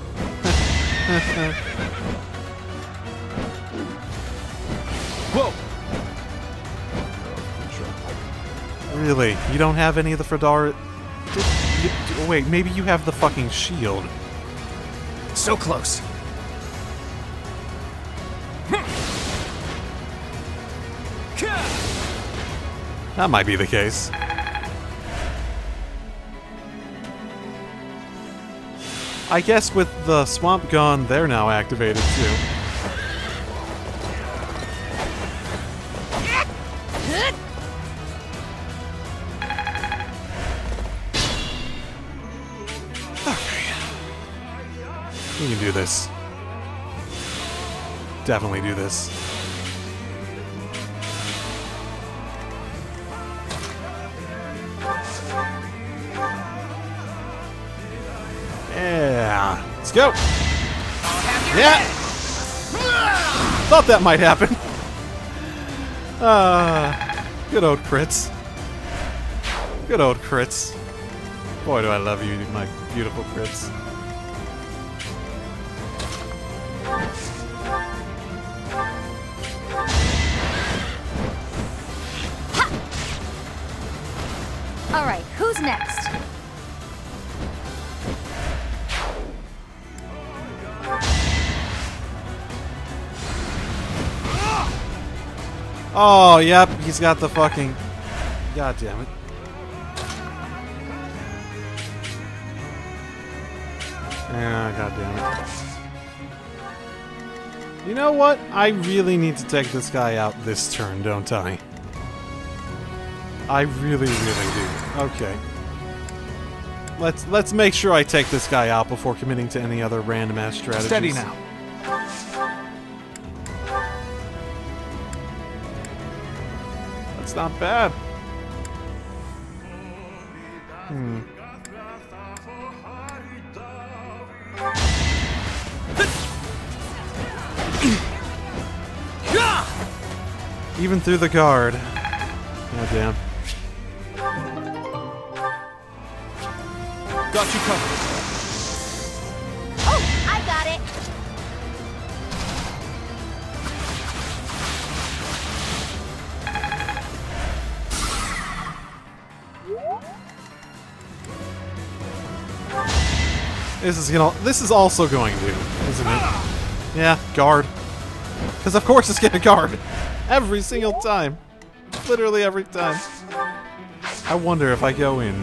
Whoa! Really? You don't have any of the Fredar... Wait, maybe you have the fucking shield. So close. That might be the case. I guess with the swamp gone, they're now activated too. We can do this. Definitely do this. Yeah. Let's go. Yeah. Thought that might happen. Good old crits. Good old crits. Boy, do I love you, my beautiful crits. All right, who's next? Oh, yep, he's got the fucking... God damn it. Yeah, god damn it. You know what? I really need to take this guy out this turn, don't I? I really do. Okay. Let's make sure I take this guy out before committing to any other random ass strategies. Steady now. That's not bad. Even through the guard. God damn. Got you covered. Oh, I got it. This is also going to, isn't it? Yeah, guard. Because of course it's gonna guard. Every single time. Literally every time. I wonder if I go in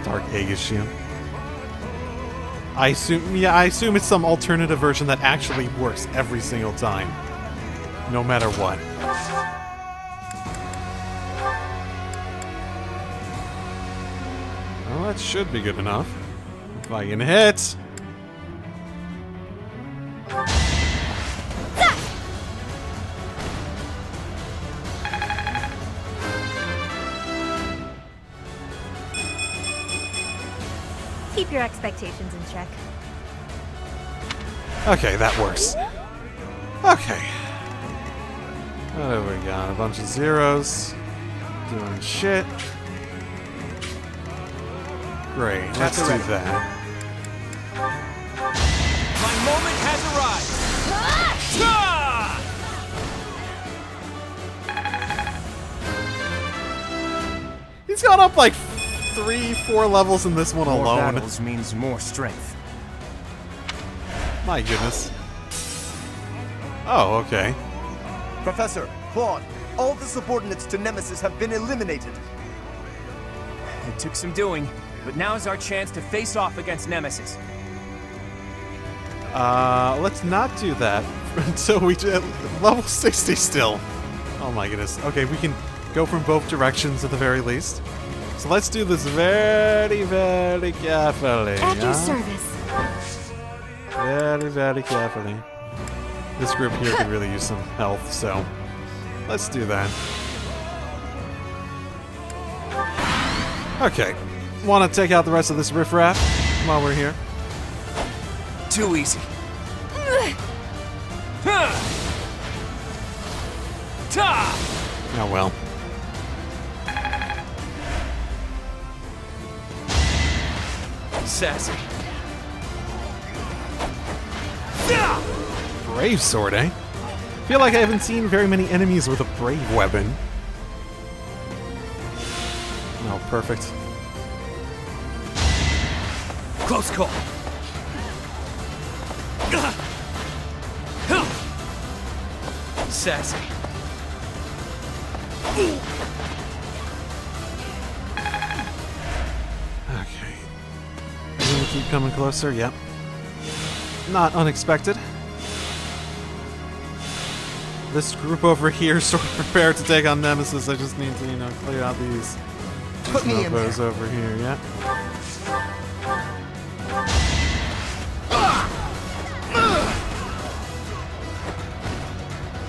Dark Aegisium. I assume it's some alternative version that actually works every single time. No matter what. Well, that should be good enough. If I can hit. Keep your expectations in check. Okay, that works. Okay. What have we got? A bunch of zeros. Doing shit. Great, let's do that. My moment has arrived. He's gone up like 3-4 levels in this one More alone. battles means more strength. My goodness. Oh, okay. Professor, Claude, all the subordinates to Nemesis have been eliminated. It took some doing, but now's our chance to face off against Nemesis. Let's not do that until we do level 60 still. Oh my goodness. Okay, we can go from both directions at the very least. So let's do this very, very carefully. At your huh? service. Very, very carefully. This group here could really use some health, so let's do that. Okay. Want to take out the rest of this riffraff while we're here? Too easy. Oh well. Sassy. Brave sword, eh? Feel like I haven't seen very many enemies with a brave weapon. Oh, perfect. Close call. Sassy. Okay. We're gonna keep coming closer, yep. Not unexpected. This group over here is sort of prepared to take on Nemesis. I just need to, you know, clear out these mofos over here, yeah.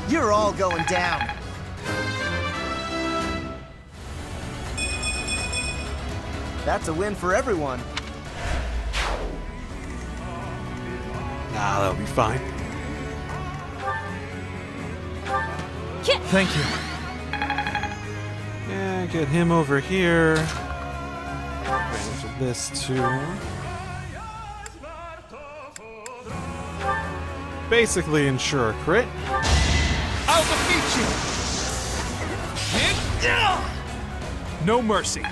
You're all going down. That's a win for everyone. Nah, that'll be fine. Thank you. Yeah, get him over here. Advantage of this too. Basically ensure a crit. I'll defeat you! No mercy.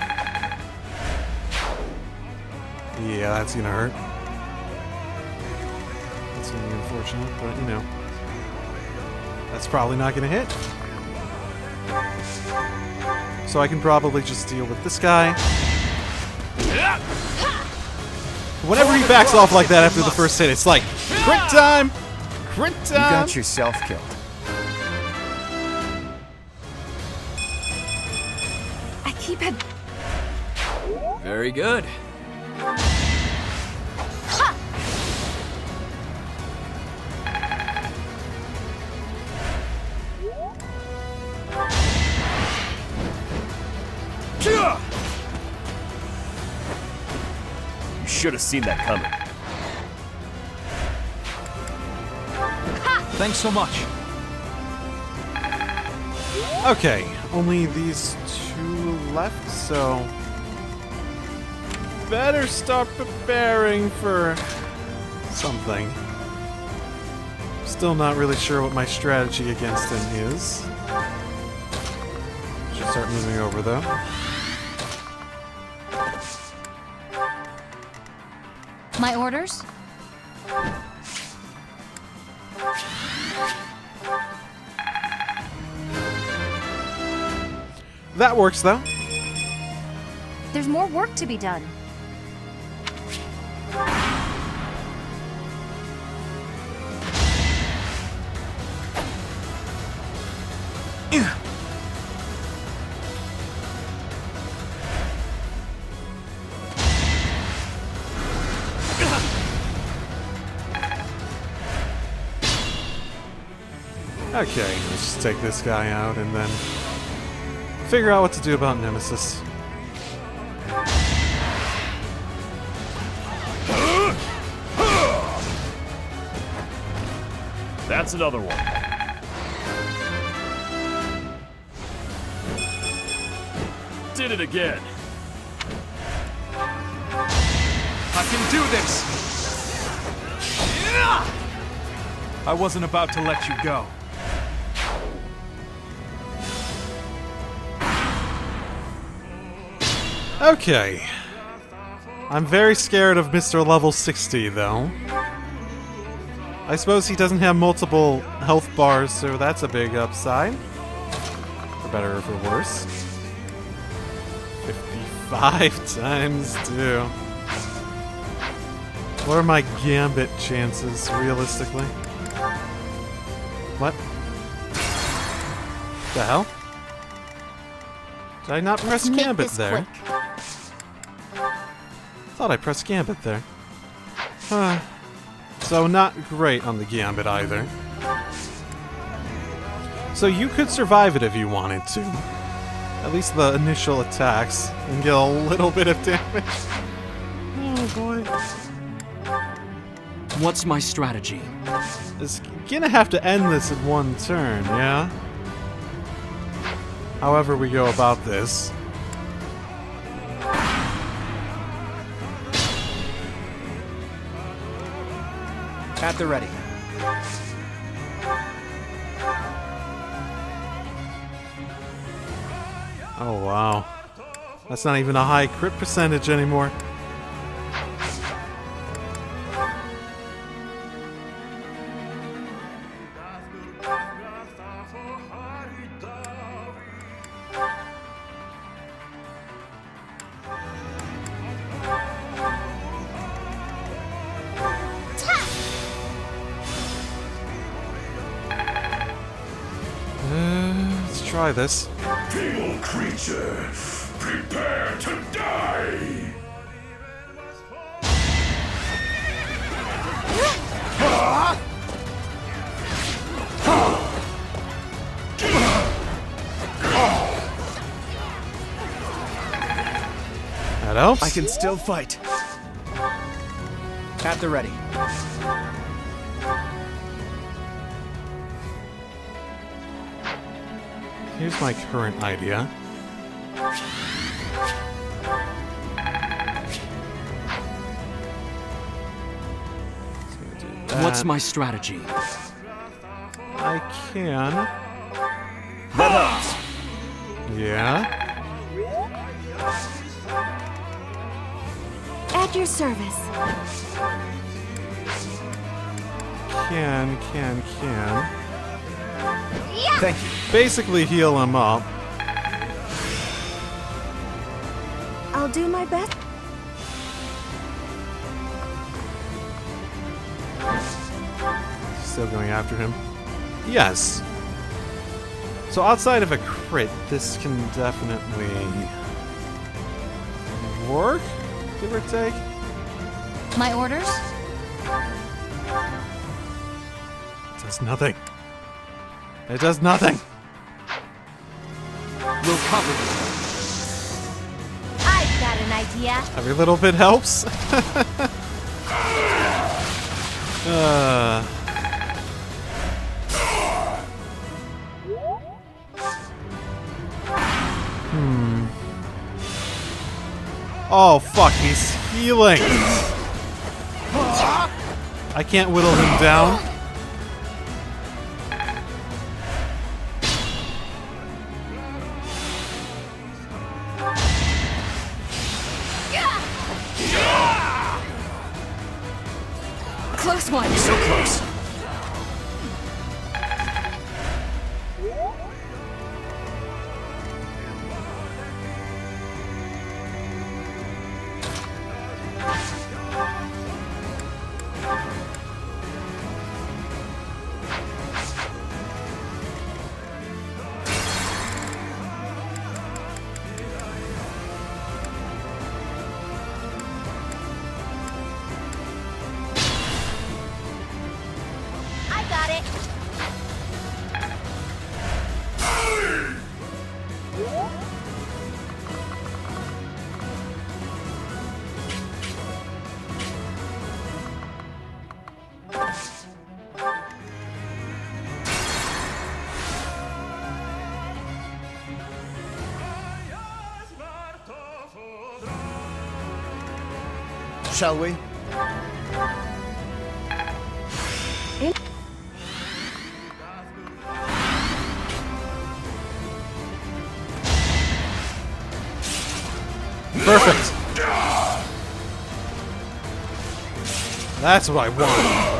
Yeah, that's gonna hurt. That's gonna be unfortunate, but you know. That's probably not gonna hit. So I can probably just deal with this guy. Whenever he backs off like that after the first hit, it's like, crit time! Crit time! You got yourself killed. I keep it. Very good. You should have seen that coming. Thanks so much. Okay, only these two left, so better start preparing for something. Still not really sure what my strategy against him is. Should start moving over though. My orders? That works though. There's more work to be done. Okay, let's just take this guy out and then figure out what to do about Nemesis. That's another one. Did it again. I can do this! I wasn't about to let you go. Okay. I'm very scared of Mr. Level 60, though. I suppose he doesn't have multiple health bars, so that's a big upside. For better or for worse. 55 times 2. What are my gambit chances, realistically? What? The hell? Did I not press Let's make gambit this there? quick. Thought I pressed Gambit there. Huh. So not great on the Gambit either. So you could survive it if you wanted to. At least the initial attacks, and get a little bit of damage. Oh boy. What's my strategy? It's gonna have to end this in one turn, yeah? However we go about this. At the ready. Oh wow. That's not even a high crit percentage anymore. Let's try this. Feeble creature, prepare to die! That helps. I can still fight. At the ready. Here's my current idea. What's my strategy? I can. That helps. Yeah. At your service. Can. Thank you. Basically heal him up. I'll do my best. Still going after him. Yes. So outside of a crit, this can definitely work, give or take. My orders? It does nothing. It does nothing. We'll cover this. I've got an idea. Every little bit helps. Oh fuck, he's healing. I can't whittle him down. Close one. So close. Shall we? Perfect. That's what I want.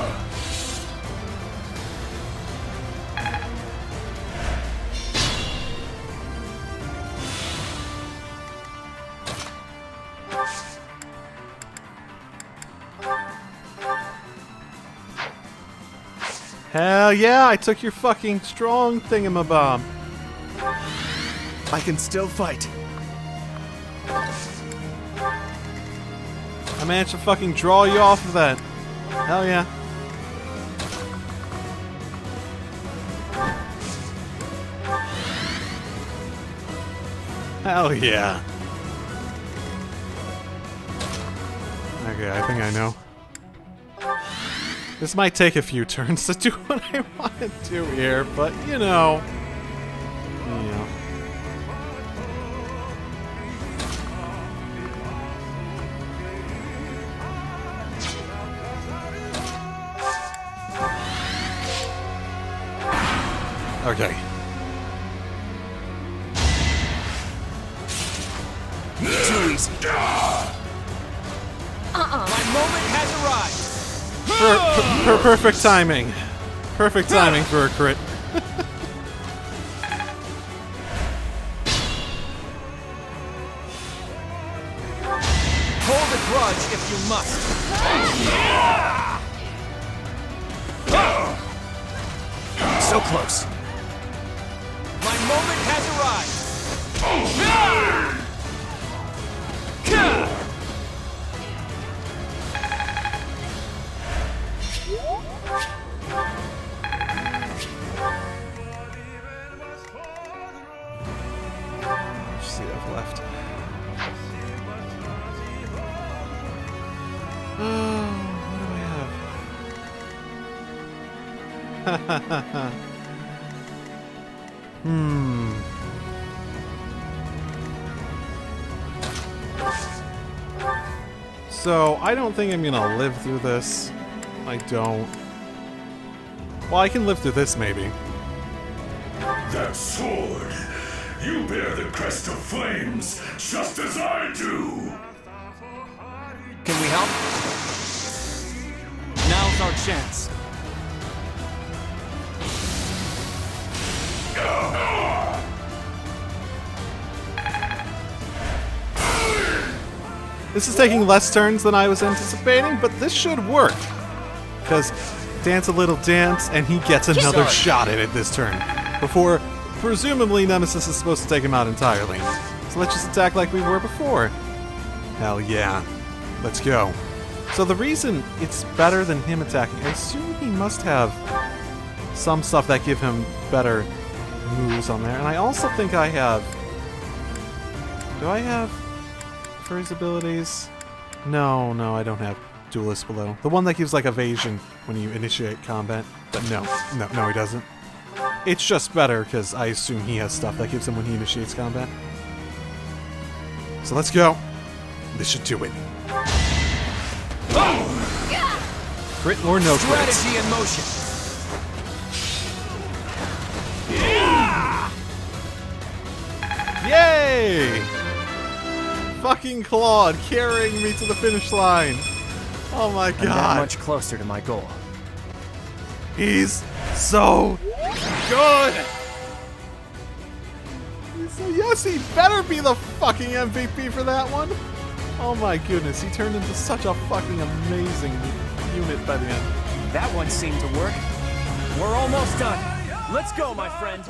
Hell yeah, I took your fucking strong thingamabob. I can still fight. I managed to fucking draw you off of that. Hell yeah. Hell yeah. Okay, I think I know. This might take a few turns to do what I want to do here, but you know. Okay. Too easy. My moment has arrived. Perfect timing. Perfect timing for a crit. Hold a grudge if you must. So close. My moment has arrived. Let's see what's left. What do I have? So, I don't think I'm gonna live through this. I don't. Well, I can live through this, maybe. That sword! You bear the crest of flames, just as I do! Can we help? Now's our chance. This is taking less turns than I was anticipating, but this should work. Because dance a little dance, and he gets another shot at it this turn. Before, presumably, Nemesis is supposed to take him out entirely. So let's just attack like we were before. Hell yeah. Let's go. So the reason it's better than him attacking, I assume he must have some stuff that give him better moves on there. And I also think I have... Do I have... for his abilities? No, I don't have Duelist below. The one that gives like evasion when you initiate combat. But no, he doesn't. It's just better because I assume he has stuff that gives him when he initiates combat. So let's go. This should do it. Crit or no crit. Strategy in motion. Yay! Fucking Claude carrying me to the finish line. Oh my god. I'm that much closer to my goal. He's so good. So yes, he better be the fucking MVP for that one. Oh my goodness, he turned into such a fucking amazing unit by the end. That one seemed to work. We're almost done. Let's go, my friend.